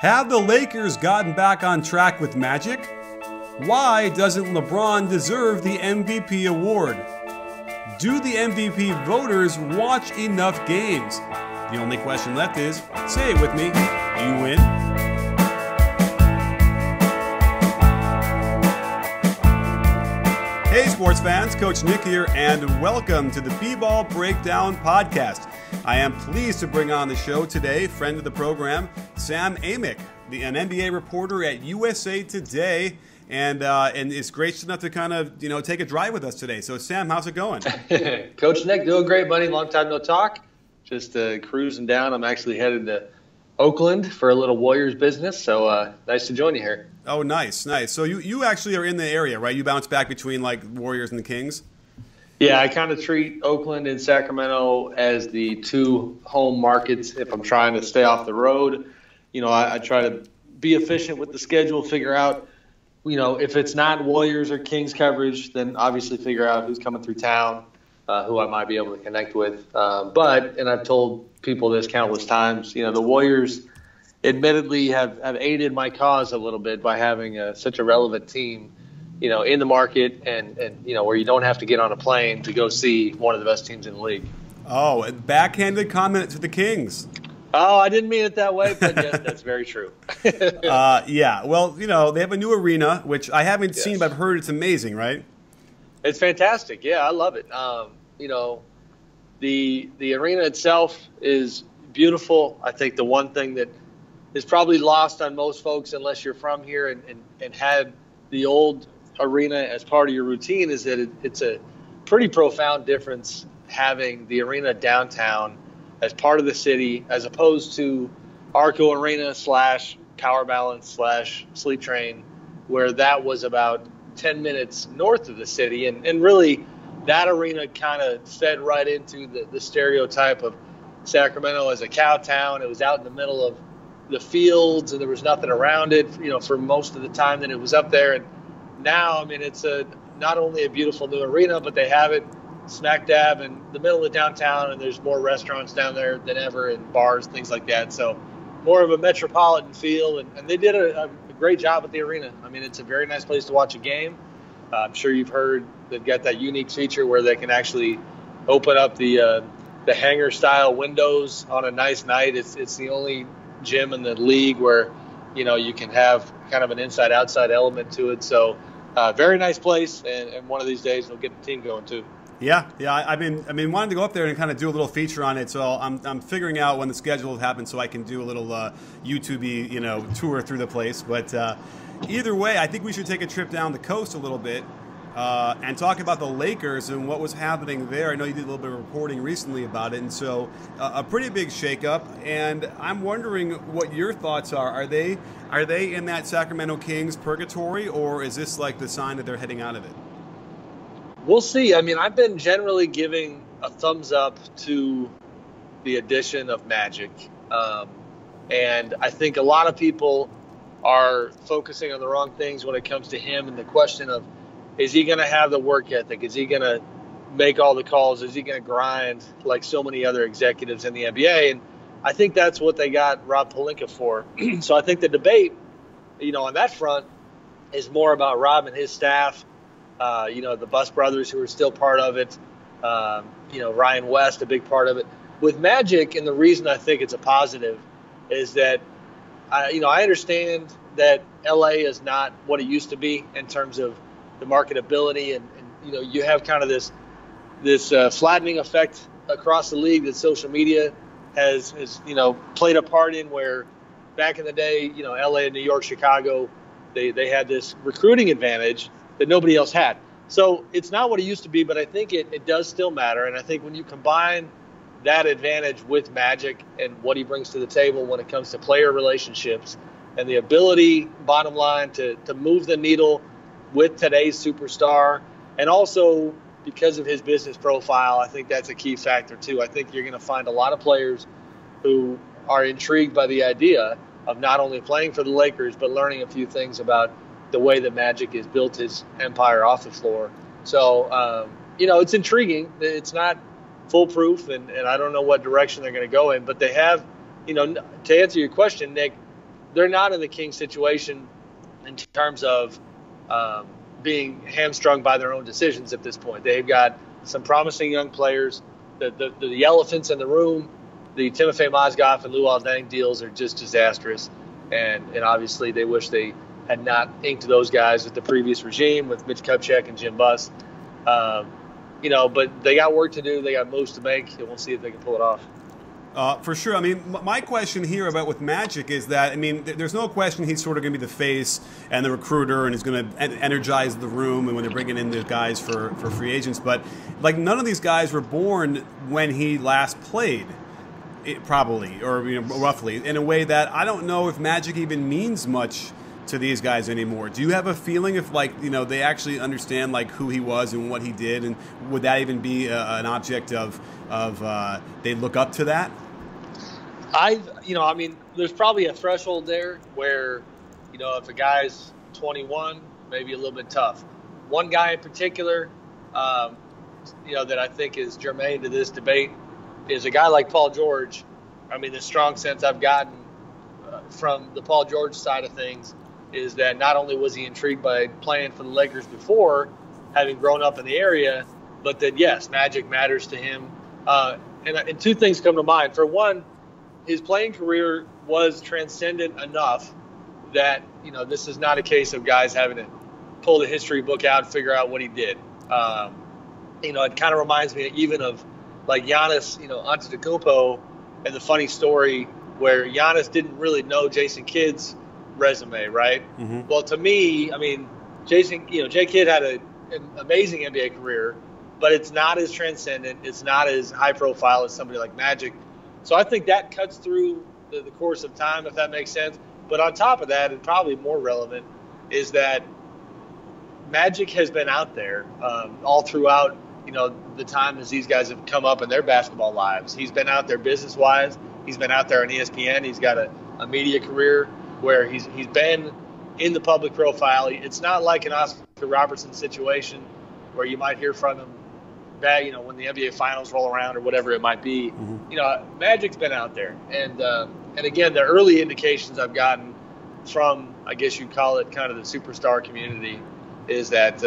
Have the Lakers gotten back on track with Magic? Why doesn't LeBron deserve the MVP award? Do the MVP voters watch enough games? The only question left is, say it with me, you win. Hey sports fans, Coach Nick here, and welcome to the B-Ball Breakdown Podcast. I am pleased to bring on the show today, friend of the program, Sam Amick, an NBA reporter at USA Today, and is gracious enough to kind of, take a drive with us today. So Sam, how's it going? Coach Nick, doing great, buddy. Long time no talk. Just cruising down. I'm actually headed to Oakland for a little Warriors business, so nice to join you here. Oh, nice. So you actually are in the area, right? You bounce back between like Warriors and the Kings? Yeah, I kind of treat Oakland and Sacramento as the two home markets if I'm trying to stay off the road. I try to be efficient with the schedule, figure out, if it's not Warriors or Kings coverage, then obviously figure out who's coming through town, who I might be able to connect with. And I've told people this countless times, the Warriors admittedly have aided my cause a little bit by having such a relevant team, in the market and where you don't have to get on a plane to go see one of the best teams in the league. Oh, a backhanded comment to the Kings. Oh, I didn't mean it that way, but yes, that's very true. Yeah, well, they have a new arena, which I haven't seen, but I've heard it's amazing, right? It's fantastic. Yeah, I love it. The arena itself is beautiful. I think the one thing that is probably lost on most folks, unless you're from here and had the old arena as part of your routine, is that it's a pretty profound difference having the arena downtown as part of the city as opposed to Arco Arena / Power Balance / Sleep Train, where that was about 10 minutes north of the city. And really that arena kind of fed right into the stereotype of Sacramento as a cow town. It was out in the middle of the fields and there was nothing around it, for most of the time that it was up there. And now, it's not only a beautiful new arena, but they have it smack dab in the middle of downtown, and there's more restaurants down there than ever and bars, things like that. So more of a metropolitan feel, and they did a great job at the arena. It's a very nice place to watch a game. I'm sure you've heard they've got that unique feature where they can actually open up the hangar style windows on a nice night. It's the only gym in the league where you can have kind of an inside outside element to it. So very nice place, and one of these days we'll get the team going too. Yeah. I've been wanting to go up there and kind of do a little feature on it. So I'm figuring out when the schedule happens so I can do a little YouTube-y, tour through the place. But either way, I think we should take a trip down the coast a little bit and talk about the Lakers and what was happening there. I know you did a little bit of reporting recently about it, and so a pretty big shakeup. And I'm wondering what your thoughts are. Are they in that Sacramento Kings purgatory, or is this like the sign that they're heading out of it? We'll see. I've been generally giving a thumbs up to the addition of Magic. And I think a lot of people are focusing on the wrong things when it comes to him and the question of, is he going to have the work ethic? Is he going to make all the calls? Is he going to grind like so many other executives in the NBA? And I think that's what they got Rob Pelinka for. So I think the debate, on that front is more about Rob and his staff. The Bus brothers who are still part of it, Ryan West, a big part of it. With Magic, and the reason I think it's a positive is that, I understand that LA is not what it used to be in terms of the marketability, and you have kind of this flattening effect across the league that social media has played a part in, where back in the day, LA and New York, Chicago, they had this recruiting advantage that nobody else had. So it's not what it used to be, but I think it does still matter. And I think when you combine that advantage with Magic and what he brings to the table when it comes to player relationships and the ability, bottom line, to move the needle with today's superstar, and also because of his business profile, I think that's a key factor too. I think you're going to find a lot of players who are intrigued by the idea of not only playing for the Lakers, but learning a few things about the way that Magic has built his empire off the floor. So, it's intriguing. It's not foolproof, and I don't know what direction they're going to go in. But they have, to answer your question, Nick, they're not in the Kings situation in terms of being hamstrung by their own decisions at this point. They've got some promising young players. The elephants in the room, the Timofey Mozgov and Luol Deng deals are just disastrous. And obviously they wish they had not inked those guys with the previous regime, with Mitch Kupchak and Jim Buss. But they got work to do. They got moves to make, and we'll see if they can pull it off. For sure. I mean, my question here about with Magic is that, I mean, there's no question he's sort of going to be the face and the recruiter and is going to energize the room and when they're bringing in the guys for free agents. But, like, none of these guys were born when he last played, probably, or roughly, in a way that I don't know if Magic even means much to these guys anymore. Do you have a feeling if, like, they actually understand, like, who he was and what he did, and would that even be an object of they look up to that? There's probably a threshold there where, if a guy's 21, maybe a little bit tough. One guy in particular, that I think is germane to this debate is a guy like Paul George. I mean, the strong sense I've gotten from the Paul George side of things is that not only was he intrigued by playing for the Lakers before, having grown up in the area, but that, yes, Magic matters to him. And two things come to mind. For one, his playing career was transcendent enough that, this is not a case of guys having to pull the history book out and figure out what he did. It kind of reminds me even of, like, Giannis, Antetokounmpo, and the funny story where Giannis didn't really know Jason Kidd's resume, right? Mm-hmm. Well, to me, I mean, Jay Kidd had an amazing NBA career, but it's not as transcendent. It's not as high profile as somebody like Magic. So I think that cuts through the course of time, if that makes sense. But on top of that, and probably more relevant, is that Magic has been out there all throughout, the time as these guys have come up in their basketball lives. He's been out there business-wise. He's been out there on ESPN. He's got a media career where he's been in the public profile. It's not like an Oscar Robertson situation where you might hear from him when the NBA Finals roll around or whatever it might be. Mm-hmm. Magic's been out there. And again, the early indications I've gotten from, I guess you'd call it kind of the superstar community, is that,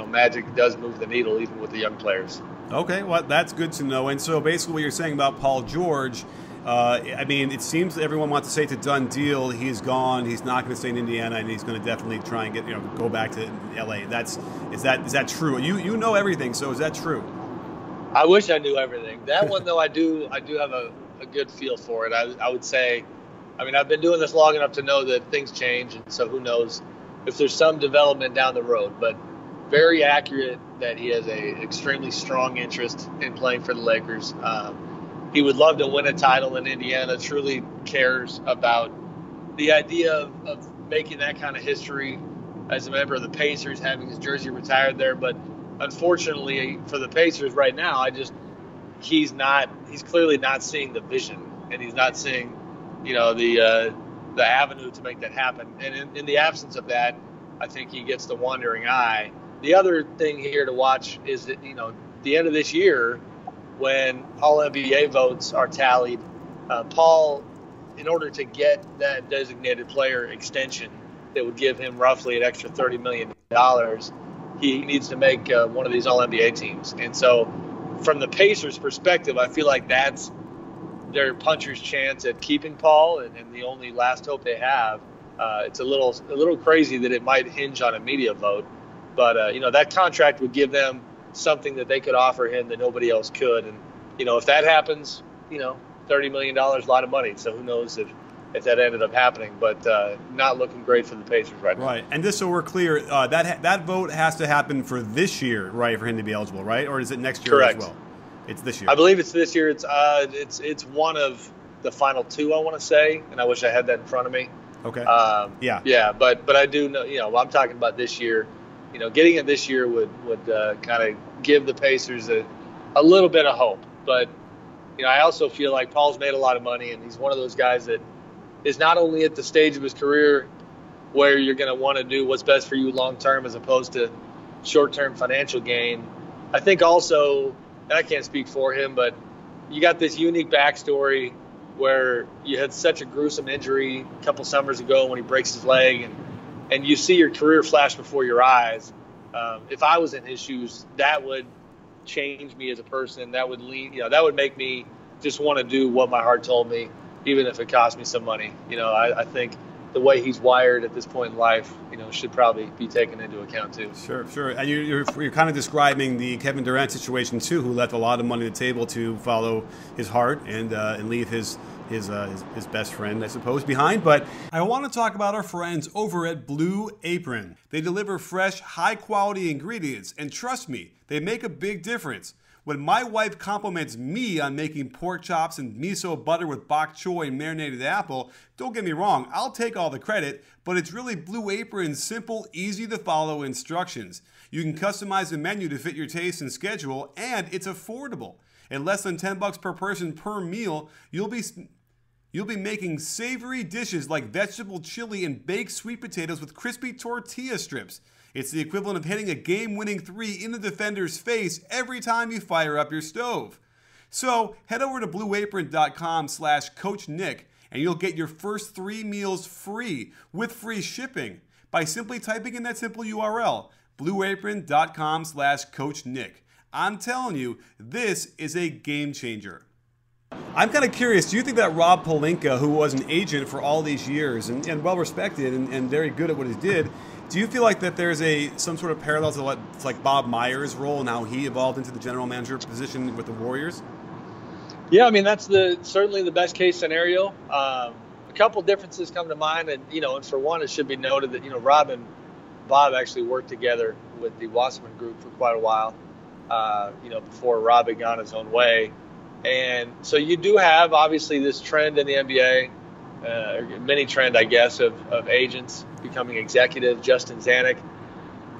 Magic does move the needle even with the young players. Okay, well, that's good to know. And so basically what you're saying about Paul George, it seems everyone wants to say it's a done deal. He's gone. He's not going to stay in Indiana, and he's going to definitely try and go back to L.A. Is that true? You know everything, so is that true? I wish I knew everything. That one, though, I do have a good feel for it. I would say, I've been doing this long enough to know that things change, and so who knows if there's some development down the road. But very accurate that he has a extremely strong interest in playing for the Lakers. He would love to win a title in Indiana, truly cares about the idea of making that kind of history as a member of the Pacers, having his jersey retired there. But unfortunately for the Pacers right now, he's clearly not seeing the vision, and he's not seeing, the avenue to make that happen. And in the absence of that, I think he gets the wandering eye. The other thing here to watch is that, the end of this year, when all NBA votes are tallied, Paul, in order to get that designated player extension that would give him roughly an extra $30 million, he needs to make one of these all-NBA teams. And so from the Pacers' perspective, I feel like that's their puncher's chance at keeping Paul and the only last hope they have. It's a little crazy that it might hinge on a media vote, but that contract would give them something that they could offer him that nobody else could. And if that happens, $30 million, a lot of money. So who knows if that ended up happening, but not looking great for the Pacers right now. Right, and just so we're clear, that vote has to happen for this year, right, for him to be eligible, right? Or is it next year Correct. As well? It's this year. I believe it's this year. It's one of the final two, I want to say, and I wish I had that in front of me. Okay. Yeah, but I do know. I'm talking about this year. Getting it this year would kind of give the Pacers a little bit of hope. But I also feel like Paul's made a lot of money, and he's one of those guys that is not only at the stage of his career where you're going to want to do what's best for you long term as opposed to short term financial gain. I think also, and I can't speak for him, but you got this unique backstory where you had such a gruesome injury a couple summers ago when he breaks his leg, and you see your career flash before your eyes. If I was in his shoes, that would change me as a person. That would that would make me just want to do what my heart told me, even if it cost me some money. I think the way he's wired at this point in life, should probably be taken into account too. Sure. And you're kind of describing the Kevin Durant situation too, who left a lot of money on the table to follow his heart and leave his best friend, I suppose, behind. But I want to talk about our friends over at Blue Apron. They deliver fresh, high-quality ingredients, and trust me, they make a big difference. When my wife compliments me on making pork chops and miso butter with bok choy and marinated apple, don't get me wrong, I'll take all the credit, but it's really Blue Apron's simple, easy-to-follow instructions. You can customize the menu to fit your taste and schedule, and it's affordable. At less than $10 per person per meal, you'll be making savory dishes like vegetable chili and baked sweet potatoes with crispy tortilla strips. It's the equivalent of hitting a game-winning three in the defender's face every time you fire up your stove. So head over to blueapron.com/CoachNick and you'll get your first 3 meals free with free shipping by simply typing in that simple URL, blueapron.com/CoachNick. I'm telling you, this is a game changer. I'm kind of curious, do you think that Rob Pelinka, who was an agent for all these years and well-respected and very good at what he did, do you feel like that there's some sort of parallel to what's like Bob Myers' role and how he evolved into the general manager position with the Warriors? Yeah, I mean, that's certainly the best case scenario. A couple differences come to mind, and for one, it should be noted that Rob and Bob actually worked together with the Wasserman Group for quite a while. Before Rob had gone his own way. And so you do have, obviously, this trend in the NBA, mini trend, I guess, of agents becoming executive. Justin Zanuck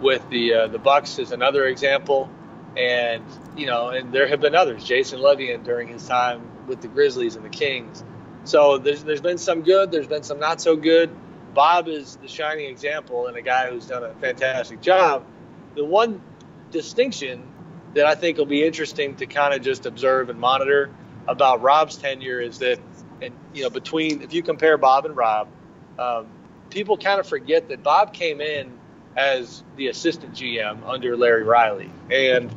with the Bucks is another example. And, and there have been others. Jason Levian during his time with the Grizzlies and the Kings. So there's been some good. There's been some not so good. Bob is the shining example and a guy who's done a fantastic job. The one distinction that I think will be interesting to kind of just observe and monitor about Rob's tenure is that, if you compare Bob and Rob, people kind of forget that Bob came in as the assistant GM under Larry Riley. And,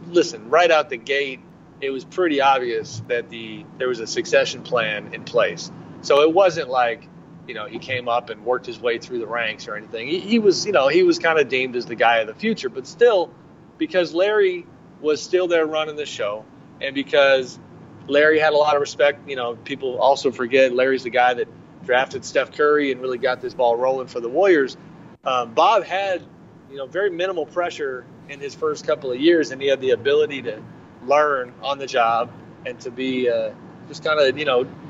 listen, right out the gate, it was pretty obvious that there was a succession plan in place. So it wasn't like, he came up and worked his way through the ranks or anything. He was kind of deemed as the guy of the future, but still, because Larry was still there running the show, and because Larry had a lot of respect, people also forget Larry's the guy that drafted Steph Curry and really got this ball rolling for the Warriors. Bob had, very minimal pressure in his first couple of years, and he had the ability to learn on the job and to be just kind of,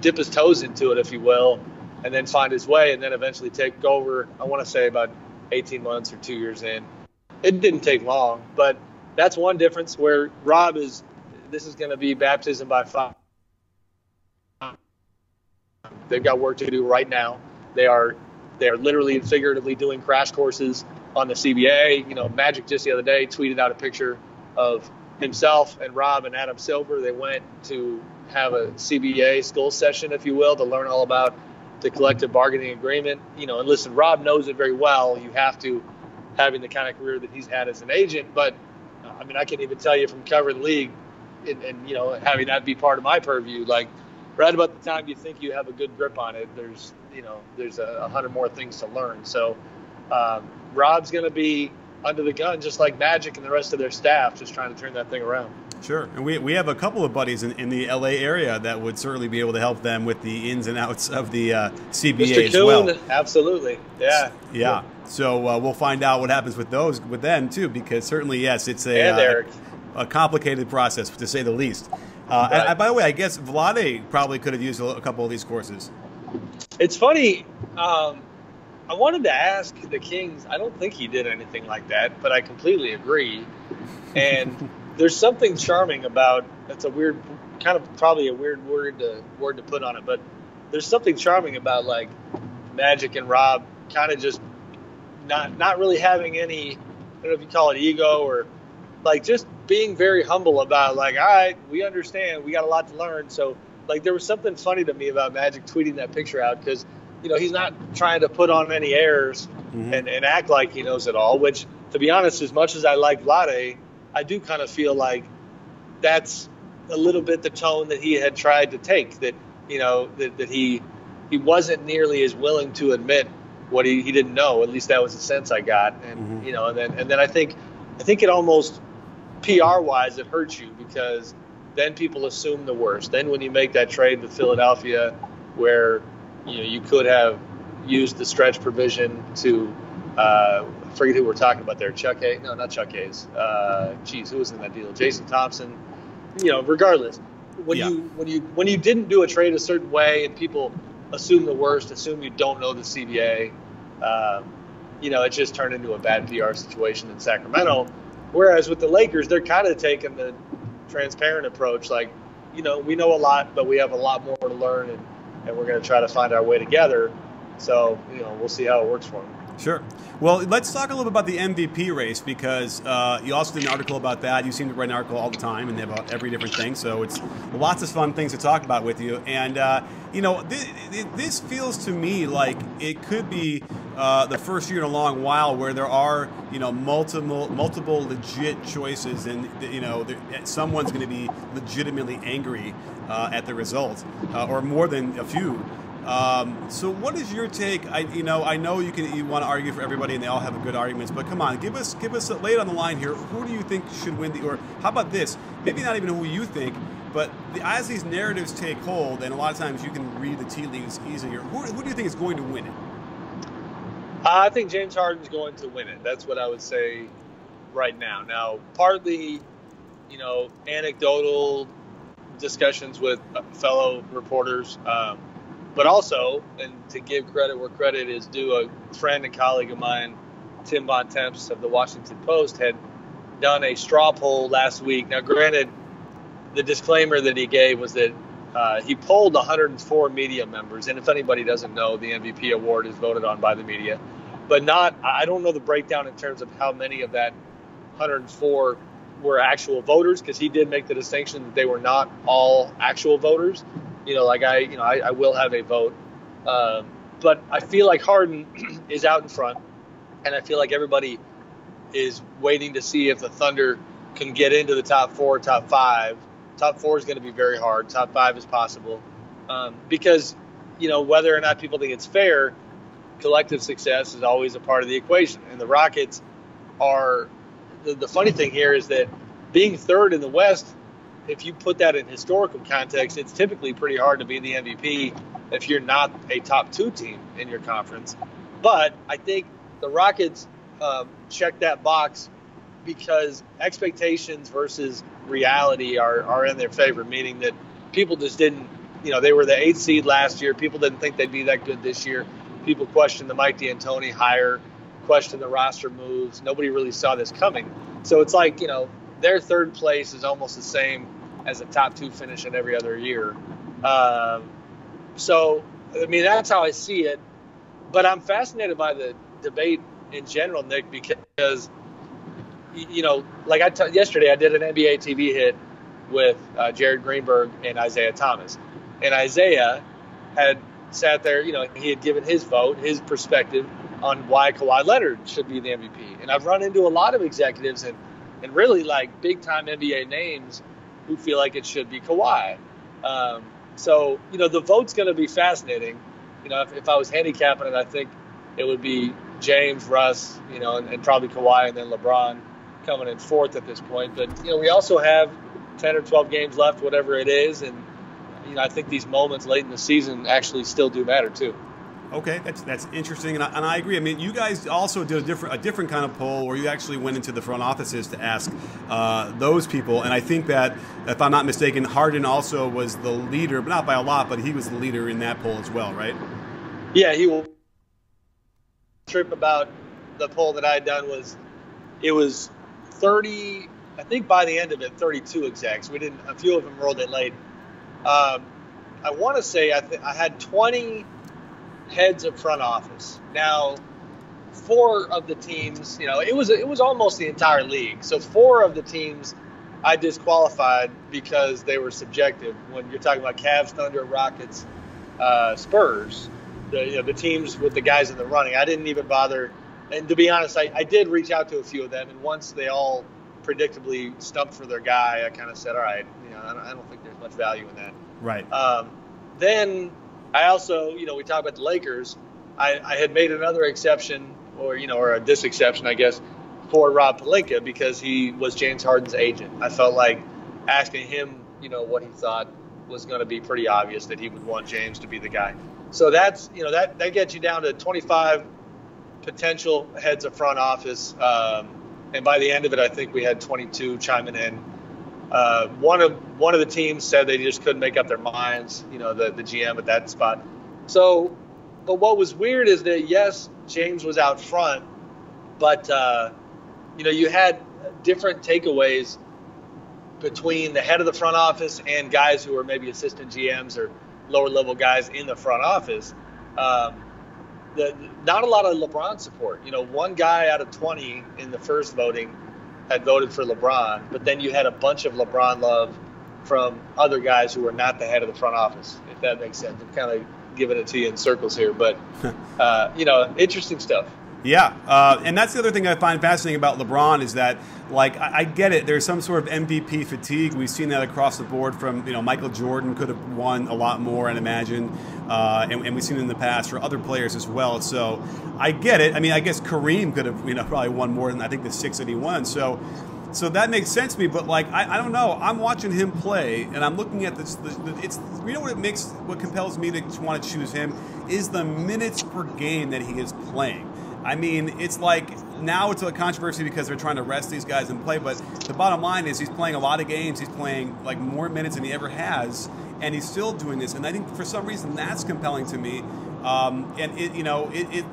dip his toes into it, if you will, and then find his way and then eventually take over, I want to say about 18 months or 2 years in. It didn't take long, but that's one difference where Rob this is going to be baptism by fire. They've got work to do right now. They are literally and figuratively doing crash courses on the CBA. Magic just the other day tweeted out a picture of himself and Rob and Adam Silver. They went to have a CBA school session, if you will, to learn all about the collective bargaining agreement. And listen, Rob knows it very well. You have to, having the kind of career that he's had as an agent. But, I can even tell you from covering the league and having that be part of my purview, like right about the time you think you have a good grip on it, there's 100 more things to learn. So Rob's going to be under the gun just like Magic and the rest of their staff, just trying to turn that thing around. Sure. And we have a couple of buddies in the LA area that would certainly be able to help them with the ins and outs of the CBA Mr. as well. Kuhn, absolutely. Yeah. Yeah. So we'll find out what happens with them too, because certainly, yes, it's a complicated process, to say the least. Right. And by the way, I guess Vlade probably could have used a couple of these courses. It's funny. I wanted to ask the Kings. I don't think he did anything like that, but I completely agree. And there's something charming about, that's a weird, kind of probably a weird word to put on it, but there's something charming about like Magic and Rob kind of just not really having any, I don't know if you call it ego or like just being very humble about like, all right, we understand, we got a lot to learn. So like there was something funny to me about Magic tweeting that picture out because, he's not trying to put on any airs and act like he knows it all, which, to be honest, as much as I like Vlade, I do kind of feel like that's a little bit the tone that he had tried to take, that, that he wasn't nearly as willing to admit what he didn't know. At least that was the sense I got. And, and then I think it almost PR-wise, it hurts you because then people assume the worst. Then when you make that trade with Philadelphia where, you could have used the stretch provision to forget who we're talking about there. Chuck Hayes? No, not Chuck Hayes. Who was in that deal? Jason Thompson. Regardless, when you didn't do a trade a certain way and people assume the worst, assume you don't know the CBA, it just turned into a bad PR situation in Sacramento. Whereas with the Lakers, they're kind of taking the transparent approach, like, we know a lot, but we have a lot more to learn, and we're going to try to find our way together. So, we'll see how it works for them. Sure. Well, let's talk a little bit about the MVP race because you also did an article about that. You seem to write an article all the time and about every different thing. So it's lots of fun things to talk about with you. And, this feels to me like it could be the first year in a long while where there are, multiple legit choices and, someone's going to be legitimately angry at the result or more than a few. So what is your take? I know you want to argue for everybody and they all have good arguments, but come on, give us lay it on the line here. Who do you think should win or how about this? Maybe not even who you think, but as these narratives take hold, and a lot of times you can read the tea leaves easier, who do you think is going to win it? I think James Harden's going to win it. That's what I would say right now. Now, partly, anecdotal discussions with fellow reporters, but also, and to give credit where credit is due, a friend and colleague of mine, Tim Bontemps of the Washington Post, had done a straw poll last week. Now, granted, the disclaimer that he gave was that he polled 104 media members. And if anybody doesn't know, the MVP award is voted on by the media. But I don't know the breakdown in terms of how many of that 104 were actual voters, because he did make the distinction that they were not all actual voters. I will have a vote. But I feel like Harden is out in front, and I feel like everybody is waiting to see if the Thunder can get into the top 4, top 5. Top 4 is going to be very hard. Top 5 is possible. Because, whether or not people think it's fair, collective success is always a part of the equation. And the Rockets are the funny thing here is that being third in the West, if you put that in historical context, it's typically pretty hard to be the MVP if you're not a top 2 team in your conference. But I think the Rockets check that box because expectations versus reality are in their favor, meaning that people just didn't, they were the 8th seed last year. People didn't think they'd be that good this year. People questioned the Mike D'Antoni hire, questioned the roster moves. Nobody really saw this coming. So it's like, their third place is almost the same as a top 2 finish in every other year. That's how I see it. But I'm fascinated by the debate in general, Nick, because, yesterday I did an NBA TV hit with Jared Greenberg and Isaiah Thomas. And Isaiah had sat there, he had given his vote, his perspective on why Kawhi Leonard should be the MVP. And I've run into a lot of executives and really like big-time NBA names who feel like it should be Kawhi. The vote's going to be fascinating. If I was handicapping it, I think it would be James, Russ, and probably Kawhi and then LeBron coming in 4th at this point. But, we also have 10 or 12 games left, whatever it is. And, I think these moments late in the season actually still do matter too. Okay, that's interesting, and I agree. I mean, you guys also did a different kind of poll where you actually went into the front offices to ask those people, and I think that, if I'm not mistaken, Harden also was the leader, but not by a lot, but he was the leader in that poll as well, right? Yeah, he will. Trip about the poll that I had done was 30. I think by the end of it, 32 execs. A few of them rolled it late. I want to say I had 20 heads of front office. Now, 4 of the teams, it was almost the entire league. So 4 of the teams I disqualified because they were subjective. When you're talking about Cavs, Thunder, Rockets, Spurs, the teams with the guys in the running, I didn't even bother. And to be honest, I did reach out to a few of them, and once they all predictably stumped for their guy, I kind of said, all right, I don't think there's much value in that. Right. Then I also, we talked about the Lakers. I had made another exception, or a disexception, I guess, for Rob Pelinka because he was James Harden's agent. I felt like asking him, what he thought was going to be pretty obvious that he would want James to be the guy. So that's, that gets you down to 25 potential heads of front office. And by the end of it, I think we had 22 chiming in. One of the teams said they just couldn't make up their minds, the GM at that spot. So, but what was weird is that, yes, James was out front, but, you had different takeaways between the head of the front office and guys who are maybe assistant GMs or lower level guys in the front office. Not a lot of LeBron support. One guy out of 20 in the first voting had voted for LeBron, but then you had a bunch of LeBron love from other guys who were not the head of the front office, if that makes sense. I'm kind of giving it to you in circles here, but, interesting stuff. Yeah, and that's the other thing I find fascinating about LeBron is that, I get it. There's some sort of MVP fatigue. We've seen that across the board from, Michael Jordan could have won a lot more, I'd imagine, and we've seen it in the past for other players as well. So I get it. I mean, I guess Kareem could have, probably won more than I think the 6 that he won. So that makes sense to me. But I don't know. I'm watching him play, and I'm looking at this. What compels me to want to choose him is the minutes per game that he is playing. I mean, it's now it's a controversy because they're trying to rest these guys and play, but the bottom line is he's playing a lot of games. He's playing more minutes than he ever has, and he's still doing this. And I think for some reason that's compelling to me.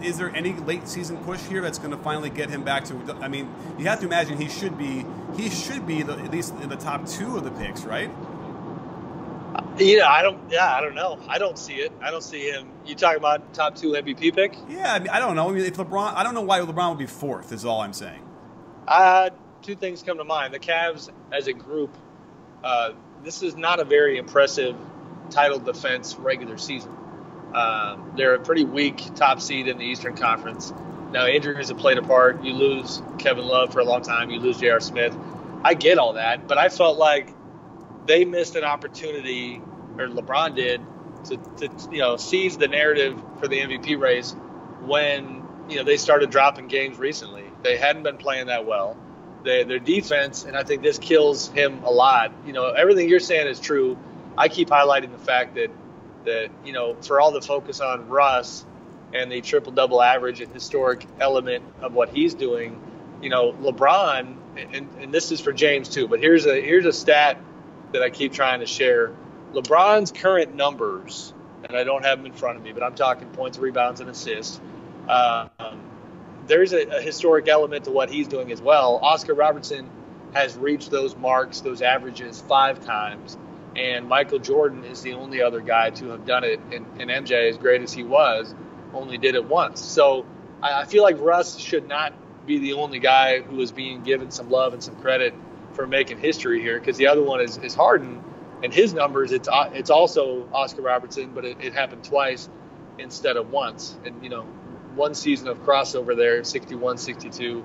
Is there any late season push here that's going to finally get him back to? I mean, you have to imagine he should be at least in the top 2 of the picks, right? I don't know. I don't see it. I don't see him. You talking about top 2 MVP pick? Yeah, I don't know. I mean, if LeBron, I don't know why LeBron would be 4th. Is all I'm saying. 2 things come to mind. The Cavs as a group. This is not a very impressive title defense regular season. They're a pretty weak top seed in the Eastern Conference. Now injuries have played a part. You lose Kevin Love for a long time. You lose J.R. Smith. I get all that, but I felt like they missed an opportunity, or LeBron did, to seize the narrative for the MVP race when they started dropping games recently. They hadn't been playing that well. Their defense, and I think this kills him a lot. Everything you're saying is true. I keep highlighting the fact that for all the focus on Russ and the triple-double average and historic element of what he's doing, LeBron, and this is for James too, but here's a stat that I keep trying to share. LeBron's current numbers, and I don't have them in front of me, but I'm talking points, rebounds, and assists. There's a historic element to what he's doing as well. Oscar Robertson has reached those marks, those averages 5 times, and Michael Jordan is the only other guy to have done it, and MJ, as great as he was, only did it once. So I feel like Russ should not be the only guy who is being given some love and some credit for making history here, because the other one is Harden, and his numbers, it's also Oscar Robertson, but it happened twice instead of once. And one season of crossover there, 61-62,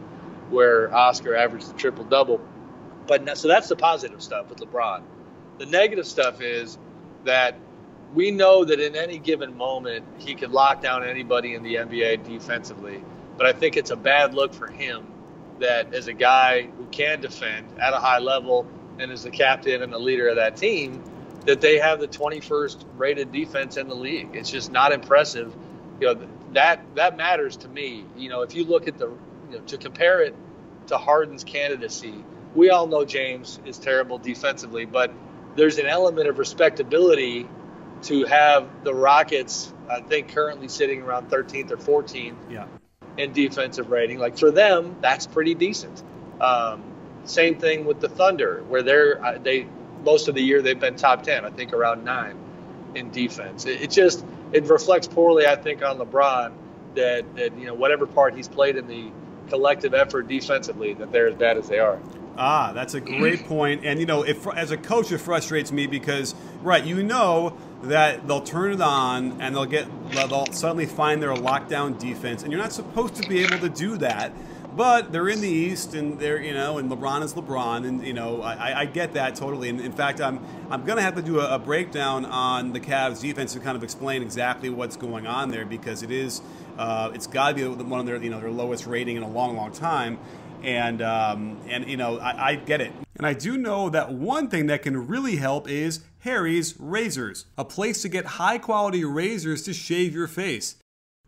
where Oscar averaged the triple-double. But so that's the positive stuff with LeBron. The negative stuff is that we know that in any given moment he could lock down anybody in the NBA defensively, but I think it's a bad look for him that as a guy who can defend at a high level and is the captain and the leader of that team, that they have the 21st rated defense in the league. It's just not impressive. That matters to me. If you look at to compare it to Harden's candidacy, we all know James is terrible defensively, but there's an element of respectability to have the Rockets, I think, currently sitting around 13th or 14th. Yeah. In defensive rating. For them, that's pretty decent. Same thing with the Thunder, where they most of the year they've been top 10, I think around 9 in defense. It reflects poorly, I think, on LeBron that whatever part he's played in the collective effort defensively, that they're as bad as they are. Ah, that's a great point. And, as a coach, it frustrates me because, right, that they'll turn it on and they'll suddenly find their lockdown defense. And you're not supposed to be able to do that. But they're in the East, and and LeBron is LeBron, and I get that totally. And in fact, I'm going to have to do a breakdown on the Cavs defense to kind of explain exactly what's going on there, because it's got to be one of their lowest rating in a long, long time. And I get it. And I do know that one thing that can really help is Harry's Razors, a place to get high quality razors to shave your face.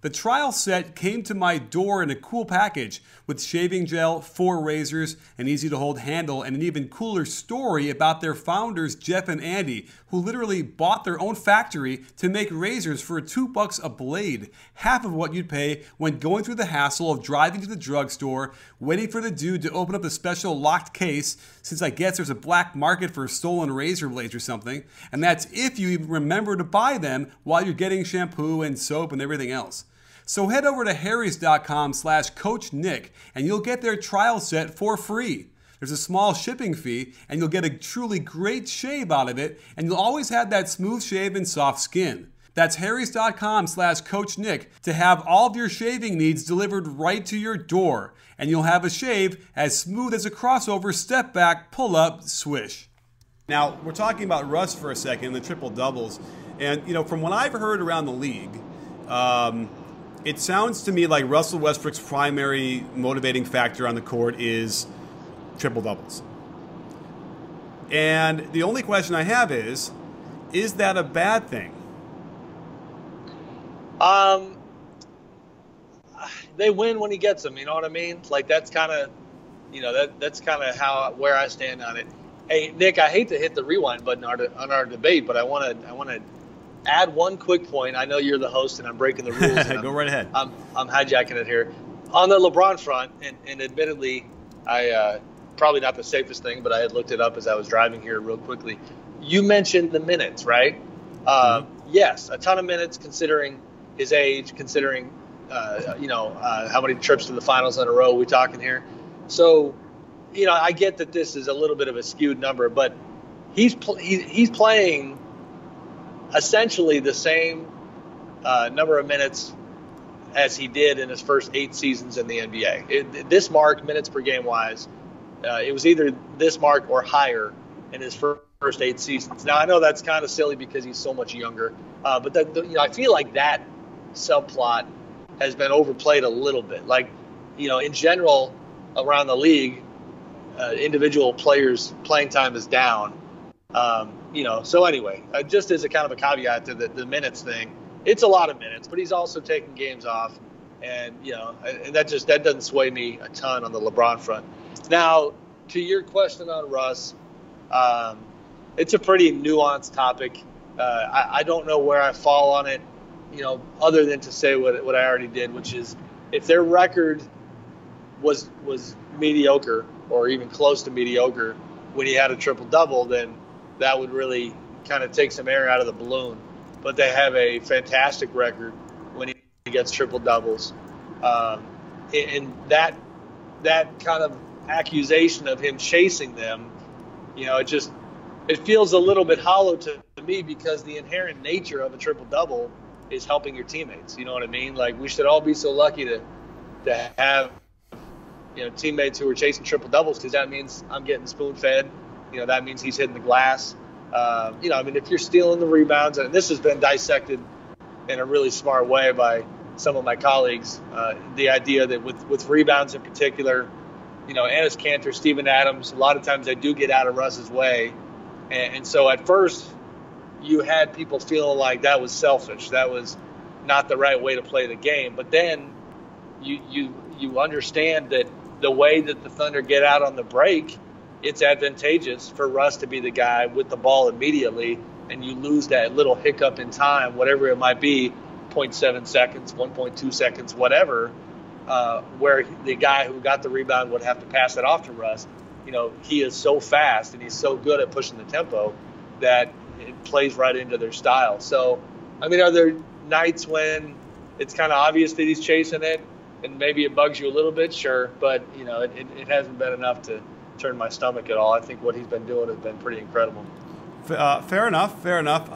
The trial set came to my door in a cool package with shaving gel, 4 razors, an easy-to-hold handle, and an even cooler story about their founders, Jeff and Andy, who literally bought their own factory to make razors for $2 a blade, half of what you'd pay when going through the hassle of driving to the drugstore, waiting for the dude to open up the special locked case, since I guess there's a black market for stolen razor blades or something, and that's if you even remember to buy them while you're getting shampoo and soap and everything else. So head over to harrys.com/CoachNick and you'll get their trial set for free. There's a small shipping fee and you'll get a truly great shave out of it, and you'll always have that smooth shave and soft skin. That's harrys.com/CoachNick to have all of your shaving needs delivered right to your door, and you'll have a shave as smooth as a crossover step back, pull up, swish. Now, we're talking about Russ for a second, the triple doubles, and from what I've heard around the league, it sounds to me like Russell Westbrook's primary motivating factor on the court is triple doubles. And the only question I have is that a bad thing? They win when he gets them, you know what I mean? Like, that's kind of, that's kind of where I stand on it. Hey, Nick, I hate to hit the rewind button on our debate, but I want to add one quick point. I know you're the host, and I'm breaking the rules. Go right ahead. I'm hijacking it here. On the LeBron front, and admittedly, I probably not the safest thing, but I had looked it up as I was driving here real quickly. You mentioned the minutes, right? Yes, a ton of minutes considering his age, considering how many trips to the finals in a row we're talking here. So, I get that this is a little bit of a skewed number, but he's playing essentially the same number of minutes as he did in his first 8 seasons in the NBA. This mark, minutes per game wise, it was either this mark or higher in his first 8 seasons. Now, I know that's kind of silly because he's so much younger, but I feel like that subplot has been overplayed a little bit. Like, in general, around the league, individual players' playing time is down. So anyway, just as a kind of a caveat to the minutes thing, it's a lot of minutes, but he's also taking games off, and and that doesn't sway me a ton on the LeBron front. Now, to your question on Russ, it's a pretty nuanced topic. I don't know where I fall on it, other than to say what I already did, which is if their record was mediocre or even close to mediocre when he had a triple-double, then that would really kind of take some air out of the balloon. But they have a fantastic record when he gets triple-doubles. And that kind of accusation of him chasing them, it feels a little bit hollow to me, because the inherent nature of a triple-double is helping your teammates. You know what I mean? Like, we should all be so lucky to have teammates who are chasing triple-doubles, because that means I'm getting spoon-fed. That means he's hitting the glass. If you're stealing the rebounds, and this has been dissected in a really smart way by some of my colleagues, the idea that with rebounds in particular, Enes Kanter, Steven Adams, a lot of times they do get out of Russ's way. And so at first you had people feeling like that was selfish. That was not the right way to play the game. But then you understand that the way that the Thunder get out on the break, it's advantageous for Russ to be the guy with the ball immediately, and you lose that little hiccup in time, whatever it might be, 0.7 seconds, 1.2 seconds, whatever, where the guy who got the rebound would have to pass it off to Russ. He is so fast and he's so good at pushing the tempo that it plays right into their style. So, are there nights when it's kind of obvious that he's chasing it and maybe it bugs you a little bit? Sure. But, it hasn't been enough to turn my stomach at all. I think what he's been doing has been pretty incredible. Fair enough. Fair enough.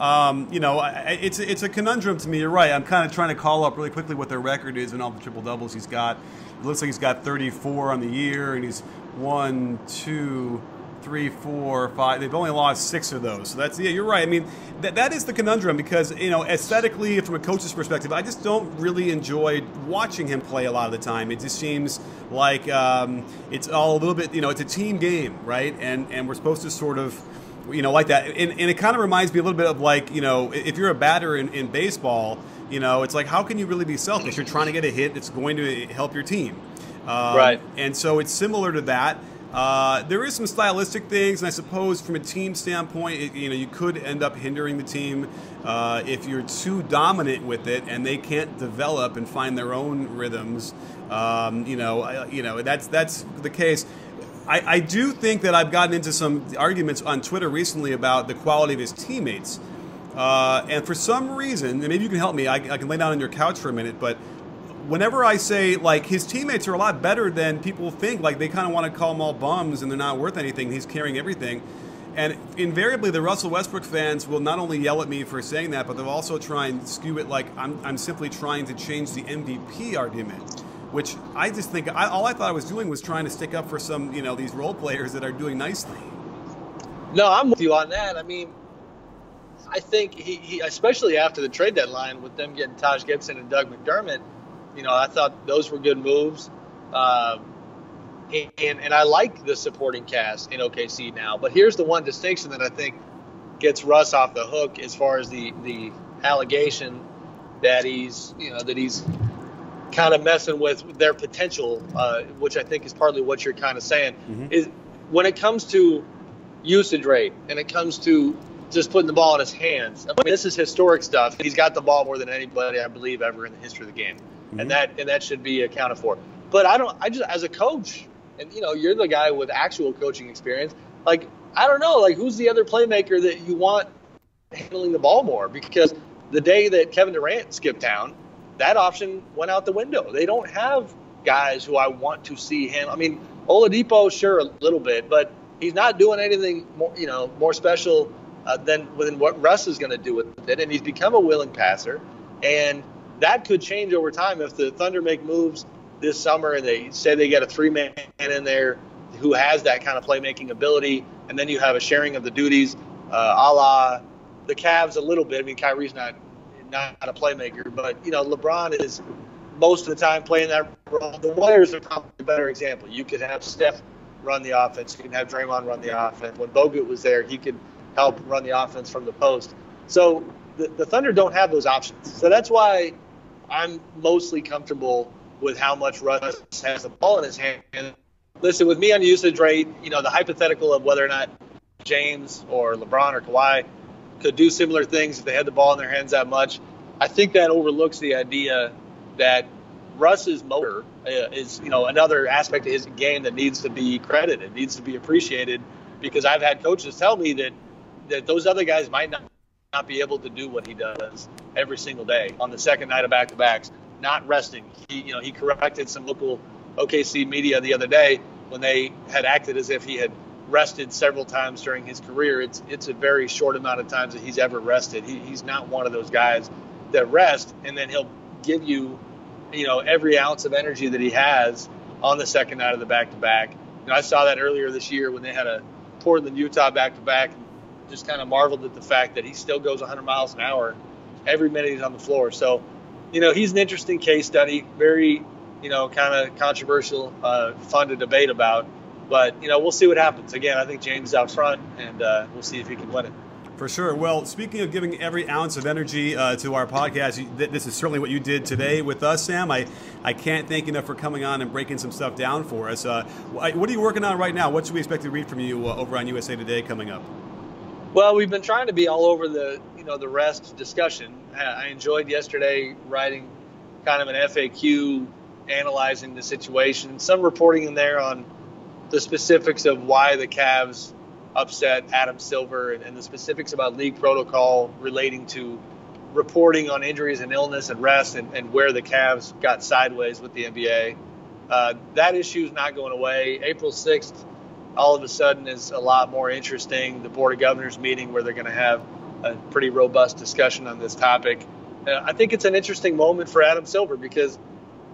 It's a conundrum to me. You're right. I'm kind of trying to call up really quickly what their record is and all the triple doubles he's got. It looks like he's got 34 on the year, and he's 1, 2, 3, 4, 5. They've only lost 6 of those. So that's, yeah, you're right. I mean, that is the conundrum because, aesthetically, from a coach's perspective, I just don't really enjoy watching him play a lot of the time. It just seems like it's all a little bit, it's a team game, right? And we're supposed to sort of, like that. And it kind of reminds me a little bit of like, if you're a batter in baseball, it's like, how can you really be selfish? You're trying to get a hit that's going to help your team. Right. And so it's similar to that. There is some stylistic things, and I suppose from a team standpoint, you could end up hindering the team if you're too dominant with it, and they can't develop and find their own rhythms. That's the case. I do think that I've gotten into some arguments on Twitter recently about the quality of his teammates, and for some reason, and maybe you can help me. I can lay down on your couch for a minute, but whenever I say, like, his teammates are a lot better than people think, like, they kind of want to call them all bums and they're not worth anything, he's carrying everything. And invariably, the Russell Westbrook fans will not only yell at me for saying that, but they'll also try and skew it like I'm simply trying to change the MVP argument, which I just think, all I thought I was doing was trying to stick up for some, these role players that are doing nicely. No, I'm with you on that. I mean, I think he especially after the trade deadline with them getting Taj Gibson and Doug McDermott, I thought those were good moves. And I like the supporting cast in OKC now. But here's the one distinction that I think gets Russ off the hook as far as the allegation that he's kind of messing with their potential, which I think is partly what you're kind of saying, is when it comes to usage rate and it comes to just putting the ball in his hands. I mean, this is historic stuff. He's got the ball more than anybody, I believe, ever in the history of the game. And that should be accounted for. But I just as a coach, and you're the guy with actual coaching experience, like, I don't know, like, who's the other playmaker that you want handling the ball more? Because the day that Kevin Durant skipped town, that option went out the window. They don't have guys who I want to see him. I mean, Oladipo, sure, a little bit, but he's not doing anything more, more special than what Russ is going to do with it. And he's become a willing passer, and that could change over time if the Thunder make moves this summer and they say they get a 3-man in there who has that kind of playmaking ability, and then you have a sharing of the duties, a la the Cavs a little bit. I mean, Kyrie's not a playmaker, but LeBron is most of the time playing that role. The Warriors are probably a better example. You could have Steph run the offense. You can have Draymond run the offense. When Bogut was there, he could help run the offense from the post. So the Thunder don't have those options. So that's why I'm mostly comfortable with how much Russ has the ball in his hand. Listen, with me on usage rate, the hypothetical of whether or not James or LeBron or Kawhi could do similar things if they had the ball in their hands that much, I think that overlooks the idea that Russ's motor is, another aspect of his game that needs to be credited, needs to be appreciated, because I've had coaches tell me that those other guys might not be able to do what he does every single day on the second night of back-to-backs, not resting. He corrected some local OKC media the other day when they had acted as if he had rested several times during his career. It's a very short amount of times that he's ever rested. He's not one of those guys that rest and then he'll give you, every ounce of energy that he has on the second night of the back-to-back. I saw that earlier this year when they had a Portland, Utah back-to-back, and just kind of marveled at the fact that he still goes 100 miles an hour every minute he's on the floor. So, he's an interesting case study, very, kind of controversial, fun to debate about. But, we'll see what happens. Again, I think James is out front, and we'll see if he can win it. For sure. Well, speaking of giving every ounce of energy to our podcast, this is certainly what you did today with us, Sam. I can't thank you enough for coming on and breaking some stuff down for us. What are you working on right now? What should we expect to read from you over on USA Today coming up? Well, we've been trying to be all over the rest discussion. I enjoyed yesterday writing kind of an FAQ analyzing the situation, some reporting in there on the specifics of why the Cavs upset Adam Silver and the specifics about league protocol relating to reporting on injuries and illness and rest and where the Cavs got sideways with the NBA. That issue is not going away. April 6th all of a sudden is a lot more interesting. The Board of Governors meeting where they're going to have a pretty robust discussion on this topic. I think it's an interesting moment for Adam Silver because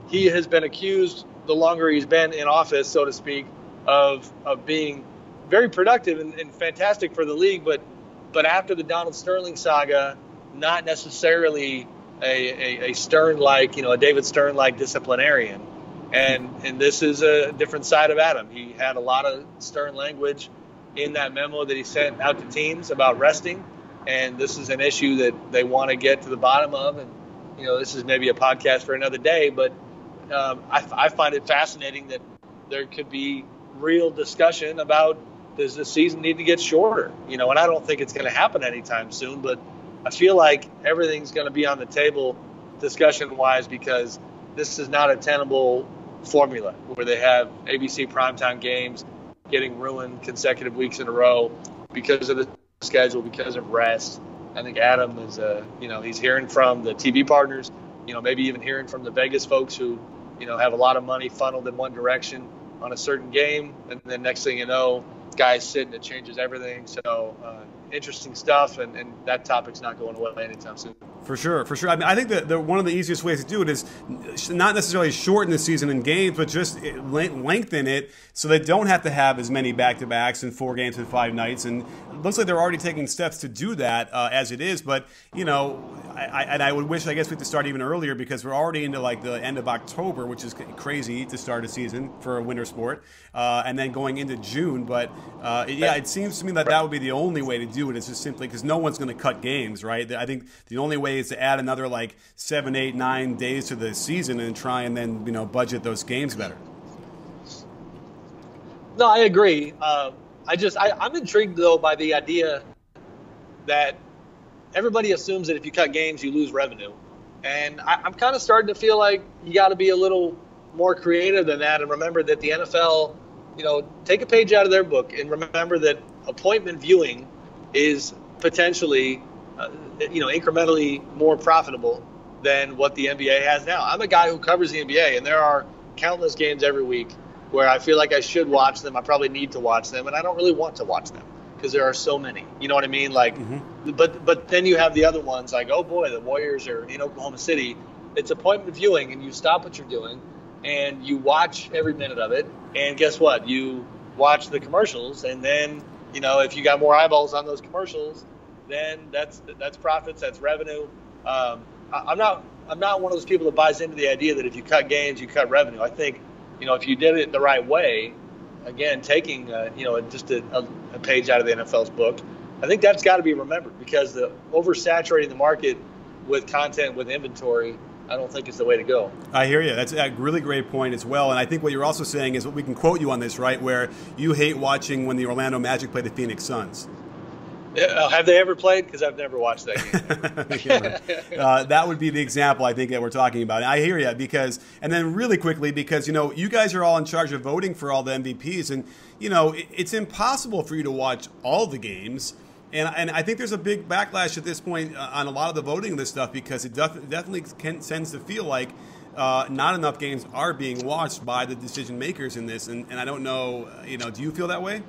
he has been accused, the longer he's been in office, so to speak, of being very productive and fantastic for the league, but after the Donald Sterling saga, not necessarily a Stern-like, a David Stern-like disciplinarian. And this is a different side of Adam. He had a lot of stern language in that memo that he sent out to teams about resting, and this is an issue that they want to get to the bottom of. And this is maybe a podcast for another day, but I find it fascinating that there could be real discussion about, does the season need to get shorter? And I don't think it's going to happen anytime soon, but I feel like everything's going to be on the table discussion-wise because this is not a tenable formula where they have ABC primetime games getting ruined consecutive weeks in a row because of the schedule, because of rest. I think Adam is, he's hearing from the TV partners, maybe even hearing from the Vegas folks who, have a lot of money funneled in one direction on a certain game. And then next thing you know, guys sit and it changes everything. So interesting stuff. And that topic's not going away anytime soon. For sure. I mean, I think that one of the easiest ways to do it is not necessarily shorten the season in games, but just lengthen it so they don't have to have as many back-to-backs and 4 games in 5 nights. And it looks like they're already taking steps to do that as it is. But, I would wish, I guess, we had to start even earlier because we're already into like the end of October, which is crazy to start a season for a winter sport, and then going into June. But, it seems to me that would be the only way to do it. It's just simply because no one's going to cut games, right? I think the only way is to add another like 7, 8, 9 days to the season and try and then budget those games better. No, I agree. I'm intrigued though by the idea that everybody assumes that if you cut games you lose revenue, and I'm kind of starting to feel like you got to be a little more creative than that and remember that the NFL, take a page out of their book and remember that appointment viewing is potentially incrementally more profitable than what the NBA has now. I'm a guy who covers the NBA, and there are countless games every week where I feel like I should watch them. I probably need to watch them, and I don't really want to watch them because there are so many. You know what I mean? Like, but then you have the other ones like, oh boy, the Warriors are in Oklahoma City. It's appointment viewing, and you stop what you're doing, and you watch every minute of it. And guess what? You watch the commercials, and then if you got more eyeballs on those commercials, then that's profits, that's revenue. I'm not one of those people that buys into the idea that if you cut games, you cut revenue. I think, if you did it the right way, again, taking just a page out of the NFL's book, I think that's got to be remembered because the oversaturating the market with content, with inventory, I don't think is the way to go. I hear you. That's a really great point as well. And I think what you're also saying is, we can quote you on this, right, where you hate watching when the Orlando Magic play the Phoenix Suns. Have they ever played? Because I've never watched that game. That would be the example I think that we're talking about. I hear you and then really quickly, because, you guys are all in charge of voting for all the MVPs, and, it's impossible for you to watch all the games. And I think there's a big backlash at this point on a lot of the voting of this stuff because it definitely tends to feel like not enough games are being watched by the decision makers in this. And I don't know, do you feel that way?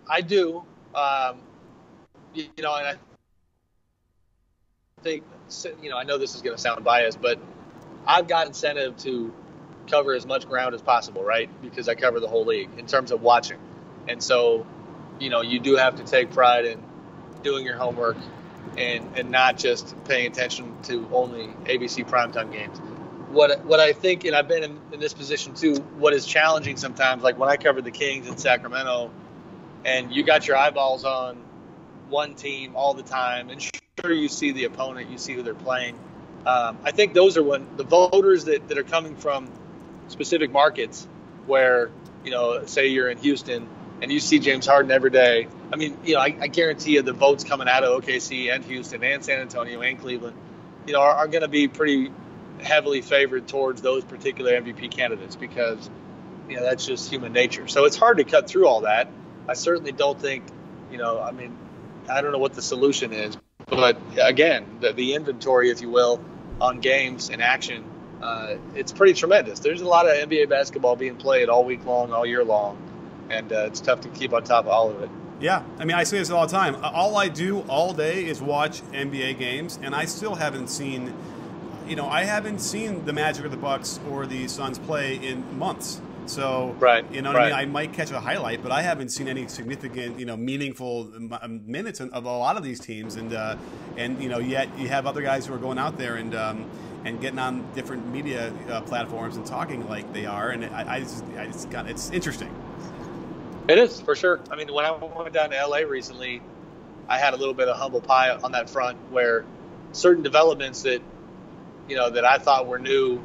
I do, and I think, I know this is going to sound biased, but I've got incentive to cover as much ground as possible, right? Because I cover the whole league in terms of watching. And so, you do have to take pride in doing your homework and not just paying attention to only ABC primetime games. What I think, and I've been in this position too, what is challenging sometimes, like when I covered the Kings in Sacramento, and you got your eyeballs on one team all the time, and sure, you see the opponent, you see who they're playing. I think those are when the voters that are coming from specific markets where, say you're in Houston and you see James Harden every day. I mean, I guarantee you the votes coming out of OKC and Houston and San Antonio and Cleveland, are going to be pretty heavily favored towards those particular MVP candidates because, that's just human nature. So it's hard to cut through all that. I certainly don't think, I don't know what the solution is, but again, the inventory, if you will, on games and action it's pretty tremendous. There's a lot of NBA basketball being played all week long, all year long, and it's tough to keep on top of all of it. Yeah, I mean, I say this all the time. All I do all day is watch NBA games, and I still haven't seen, I haven't seen the Magic or the Bucks or the Suns play in months. So, right, you know what I mean? I might catch a highlight, but I haven't seen any significant, meaningful minutes of a lot of these teams. And yet you have other guys who are going out there and getting on different media platforms and talking like they are. And it's interesting. It is, for sure. I mean, when I went down to LA recently, I had a little bit of humble pie on that front where certain developments that I thought were new,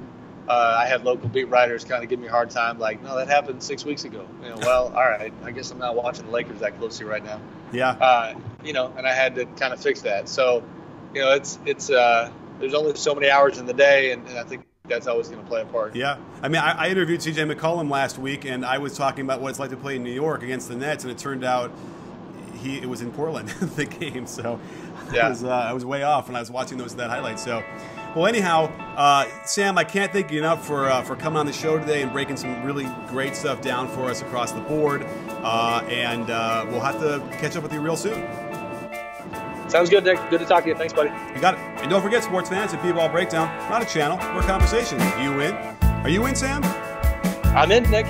I had local beat writers kind of give me a hard time, like, no, that happened 6 weeks ago. Well, all right, I guess I'm not watching the Lakers that closely right now. Yeah. And I had to kind of fix that. So, it's there's only so many hours in the day, and I think that's always going to play a part. Yeah. I mean, I interviewed CJ McCollum last week, and I was talking about what it's like to play in New York against the Nets, and it turned out it was in Portland, the game. So yeah. I was way off when I was watching that highlight. So, well, anyhow, Sam, I can't thank you enough for coming on the show today and breaking some really great stuff down for us across the board. And we'll have to catch up with you real soon. Sounds good, Nick. Good to talk to you. Thanks, buddy. You got it. And don't forget, sports fans, at B-Ball Breakdown, not a channel, we're a conversation. You in? Are you in, Sam? I'm in, Nick.